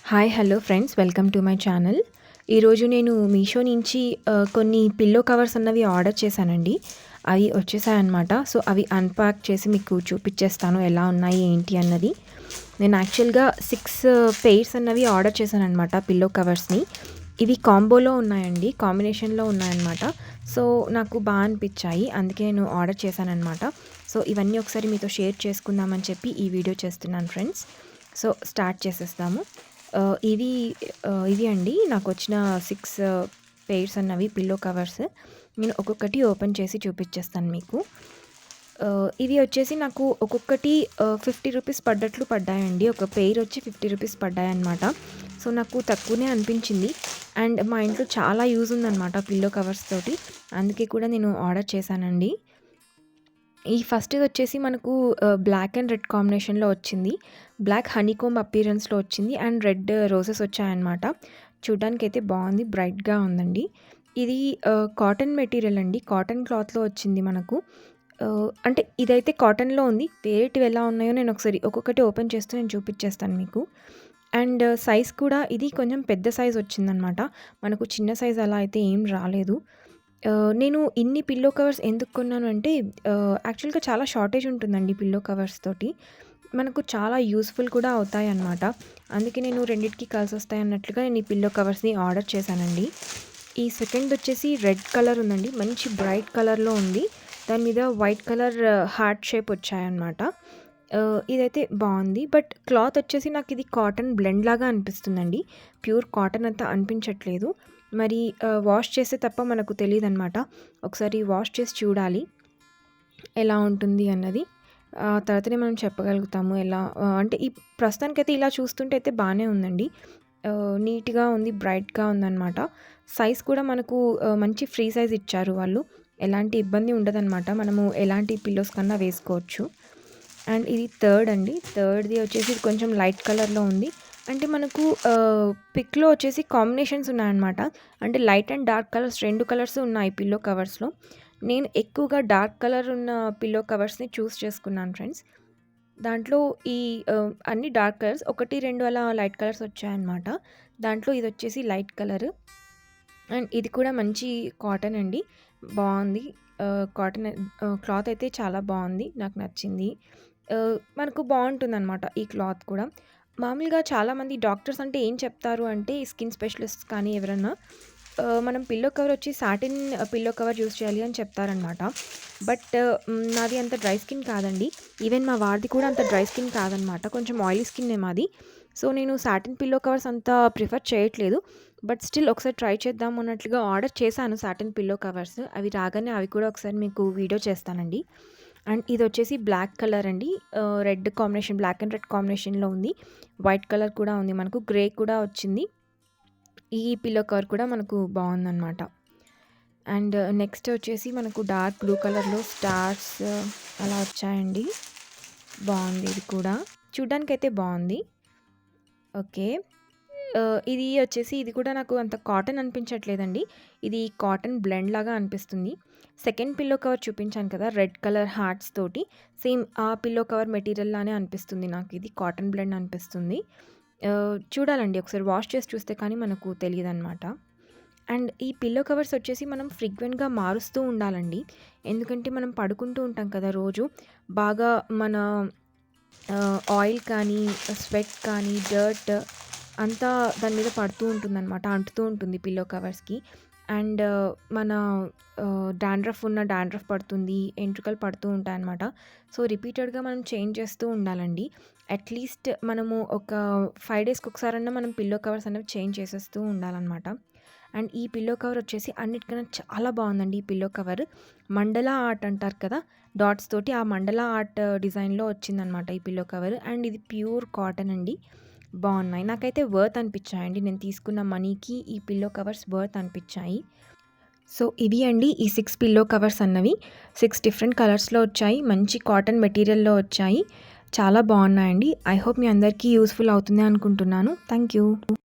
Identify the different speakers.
Speaker 1: Hi hello friends, welcome to my channel. ఈరోజు నేను మీషో నుంచి కొన్ని పిల్లో కవర్స్ అన్నవి ఆర్డర్ చేశానండి. అవి వచ్చేసాయన్నమాట. సో అవి అన్పాక్ చేసి మీకు చూపించేస్తాను ఎలా ఉన్నాయి ఏంటి అన్నది. నేను యాక్చువల్గా 6 పెయిర్స్ అన్నవి ఆర్డర్ చేశానన్నమాట పిల్లో కవర్స్ని. ఇవి కాంబోలో ఉన్నాయండి, కాంబినేషన్లో ఉన్నాయన్నమాట. సో నాకు బాగా అనిపించాయి, అందుకే నేను ఆర్డర్ చేశానన్నమాట. సో ఇవన్నీ ఒకసారి మీతో షేర్ చేసుకుందామని చెప్పి ఈ వీడియో చేస్తున్నాను ఫ్రెండ్స్. సో స్టార్ట్ చేసేస్తాము. ఇవి అండి నాకు వచ్చిన 6 పెయిర్స్ అన్నవి పిల్లో కవర్స్. నేను ఒక్కొక్కటి ఓపెన్ చేసి చూపించేస్తాను మీకు. ఇవి వచ్చేసి నాకు ఒక్కొక్కటి 50 రూపీస్ పడ్డట్లు పడ్డాయండి. ఒక పెయిర్ వచ్చి 50 రూపీస్ పడ్డాయన్నమాట. సో నాకు తక్కువనే అనిపించింది. అండ్ మా ఇంట్లో చాలా యూజ్ ఉందన్నమాట పిల్లో కవర్స్ తోటి, అందుకే కూడా నేను ఆర్డర్ చేశానండి. ఈ ఫస్ట్‌ది వచ్చేసి మనకు బ్లాక్ అండ్ రెడ్ కాంబినేషన్‌లో వచ్చింది. బ్లాక్ హనీకోంబ్ అపియరెన్స్‌లో వచ్చింది అండ్ రెడ్ రోసెస్ వచ్చాయన్నమాట. చూడ్డానికైతే బాగుంది, బ్రైట్‌గా ఉందండి. ఇది కాటన్ మెటీరియల్ అండి, కాటన్ క్లాత్‌లో వచ్చింది మనకు. అంటే ఇదైతే కాటన్‌లో ఉంది. వేరేటివి ఎలా ఉన్నాయో నేను ఒకసారి ఒక్కొక్కటి ఓపెన్ చేస్తూ నేను చూపించేస్తాను మీకు. అండ్ సైజ్ కూడా ఇది కొంచెం పెద్ద సైజ్ వచ్చిందనమాట. మనకు చిన్న సైజ్ అలా అయితే ఏం రాలేదు. నేను ఇన్ని పిల్లో కవర్స్ ఎందుకు కొన్నాను అంటే యాక్చువల్‌గా చాలా షార్టేజ్ ఉంటుందండి పిల్లో కవర్స్ తోటి. మనకు చాలా యూజ్‌ఫుల్ కూడా అవుతాయన్నమాట. అందుకే నేను రెండిటికి కలిసొస్తాయి అన్నట్లుగా నేను ఈ పిల్లో కవర్స్‌ని ఆర్డర్ చేశానండి. ఈ సెకండ్‌ది వచ్చేసి రెడ్ కలర్ ఉందండి, మంచి బ్రైట్ కలర్‌లో ఉంది. దాని మీద వైట్ కలర్ హార్ట్ షేప్ వచ్చాయన్నమాట. ఇదైతే బాగుంది. బట్ క్లాత్ వచ్చేసి నాకు ఇది కాటన్ బ్లెండ్ లాగా అనిపిస్తుందండి. ప్యూర్ కాటన్ అంతా అనిపించట్లేదు. మరి వాష్ చేస్తే తప్ప మనకు తెలీదనమాట. ఒకసారి వాష్ చేసి చూడాలి ఎలా ఉంటుంది అన్నది. తర్వాతనే మనం చెప్పగలుగుతాము ఎలా. అంటే ఈ ప్రస్తుతానికైతే ఇలా చూస్తుంటే అయితే బాగానే ఉందండి. నీట్‌గా ఉంది, బ్రైట్‌గా ఉందన్నమాట. సైజ్ కూడా మనకు మంచి ఫ్రీ సైజ్ ఇచ్చారు వాళ్ళు. ఎలాంటి ఇబ్బంది ఉండదన్నమాట. మనము ఎలాంటి పిల్లోస్ కన్నా వేసుకోవచ్చు. అండ్ ఇది థర్డ్ అండి. థర్డ్‌ది వచ్చేసి ఇది కొంచెం లైట్ కలర్‌లో ఉంది. అంటే మనకు పిక్‌లో వచ్చేసి కాంబినేషన్స్ ఉన్నాయన్నమాట. అంటే light and dark colours 2 colours ఉన్నాయి పిల్లో కవర్స్‌లో. నేను ఎక్కువగా డార్క్ కలర్ ఉన్న పిల్లో కవర్స్‌ని చూస్ చేసుకున్నాను ఫ్రెండ్స్. దాంట్లో ఈ అన్ని డార్క్ కలర్స్, 1, 2 అలా లైట్ కలర్స్ వచ్చాయన్నమాట. దాంట్లో ఇది వచ్చేసి లైట్ కలర్. అండ్ ఇది కూడా మంచి కాటన్ అండి, బాగుంది. కాటన్ క్లాత్ అయితే చాలా బాగుంది, నాకు నచ్చింది. మనకు బాగుంటుందన్నమాట ఈ క్లాత్ కూడా. మామూలుగా చాలామంది డాక్టర్స్ అంటే ఏం చెప్తారు అంటే, స్కిన్ స్పెషలిస్ట్స్ కానీ ఎవరన్నా మనం పిల్లో కవర్ వచ్చి సాటిన్ పిల్లో కవర్ యూస్ చేయాలి అని చెప్తారనమాట. బట్ నాది అంత డ్రై స్కిన్ కాదండి. ఈవెన్ మా వాడిది కూడా అంత డ్రై స్కిన్ కాదనమాట, కొంచెం ఆయిలీ స్కిన్నే మాది. సో నేను సాటిన్ పిల్లో కవర్స్ అంత ప్రిఫర్ చేయట్లేదు. బట్ స్టిల్ ఒకసారి ట్రై చేద్దాం అన్నట్లుగా ఆర్డర్ చేశాను సాటిన్ పిల్లో కవర్స్. అవి రాగానే అవి కూడా ఒకసారి మీకు వీడియో చేస్తానండి. అండ్ ఇది వచ్చేసి బ్లాక్ కలర్ అండి. Red combination, black and red కాంబినేషన్లో ఉంది. వైట్ కలర్ కూడా ఉంది, మనకు గ్రే కూడా వచ్చింది. ఈ పిల్లో కవర్ కూడా మనకు బాగుందన్నమాట. అండ్ నెక్స్ట్ వచ్చేసి మనకు డార్క్ బ్లూ కలర్లో స్టార్స్ అలా వచ్చాయండి. బాగుంది, ఇది కూడా చూడ్డానికైతే బాగుంది. ఓకే. ఇది వచ్చేసి ఇది కూడా నాకు అంత కాటన్ అనిపించట్లేదండి. ఇది కాటన్ బ్లెండ్ లాగా అనిపిస్తుంది. సెకండ్ పిల్లో కవర్ చూపించాను కదా రెడ్ కలర్ హార్ట్స్ తోటి, సేమ్ ఆ పిల్లో కవర్ మెటీరియల్ లానే అనిపిస్తుంది నాకు. ఇది కాటన్ బ్లెండ్ అనిపిస్తుంది. చూడాలండి, ఒకసారి వాష్ చేసి చూస్తే కానీ మనకు తెలియదన్నమాట. అండ్ ఈ పిల్లో కవర్స్ వచ్చేసి మనం ఫ్రీక్వెంట్గా మారుస్తూ ఉండాలండి. ఎందుకంటే మనం పడుకుంటూ ఉంటాం కదా రోజు, బాగా మన ఆయిల్ కానీ, స్వెట్ కానీ, డర్ట్ అంతా దాని మీద పడుతూ ఉంటుందన్నమాట, అంటుతూ ఉంటుంది పిల్లో కవర్స్‌కి. అండ్ మన డాండ్రఫ్ ఉన్న డాండ్రఫ్ పడుతుంది, ఎంట్రుకలు పడుతూ ఉంటాయన్నమాట. సో రిపీటెడ్‌గా మనం చేంజ్ చేస్తూ ఉండాలండి. అట్లీస్ట్ మనము ఒక 5 డేస్‌కి ఒకసారన్నా మనం పిల్లో కవర్స్ అనేవి చేంజ్ చేసేస్తూ ఉండాలన్నమాట. అండ్ ఈ పిల్లో కవర్ వచ్చేసి అన్నిటికన్నా చాలా బాగుందండి. ఈ పిల్లో కవర్ మండలా ఆర్ట్ అంటారు కదా, డాట్స్ తోటి ఆ మండలా ఆర్ట్ డిజైన్లో వచ్చిందనమాట ఈ పిల్లో కవర్. అండ్ ఇది ప్యూర్ కాటన్ అండి, బాగున్నాయి. నాకైతే వర్త్ అనిపించాయండి, నేను తీసుకున్న మనీకి ఈ పిల్లో కవర్స్ వర్త్ అనిపించాయి. సో ఇవి అండి ఈ 6 పిల్లో కవర్స్ అన్నవి. 6 డిఫరెంట్ కలర్స్లో వచ్చాయి, మంచి కాటన్ మెటీరియల్లో వచ్చాయి, చాలా బాగున్నాయండి. ఐ హోప్ మీ అందరికీ యూస్ఫుల్ అవుతుంది అనుకుంటున్నాను. Thank you.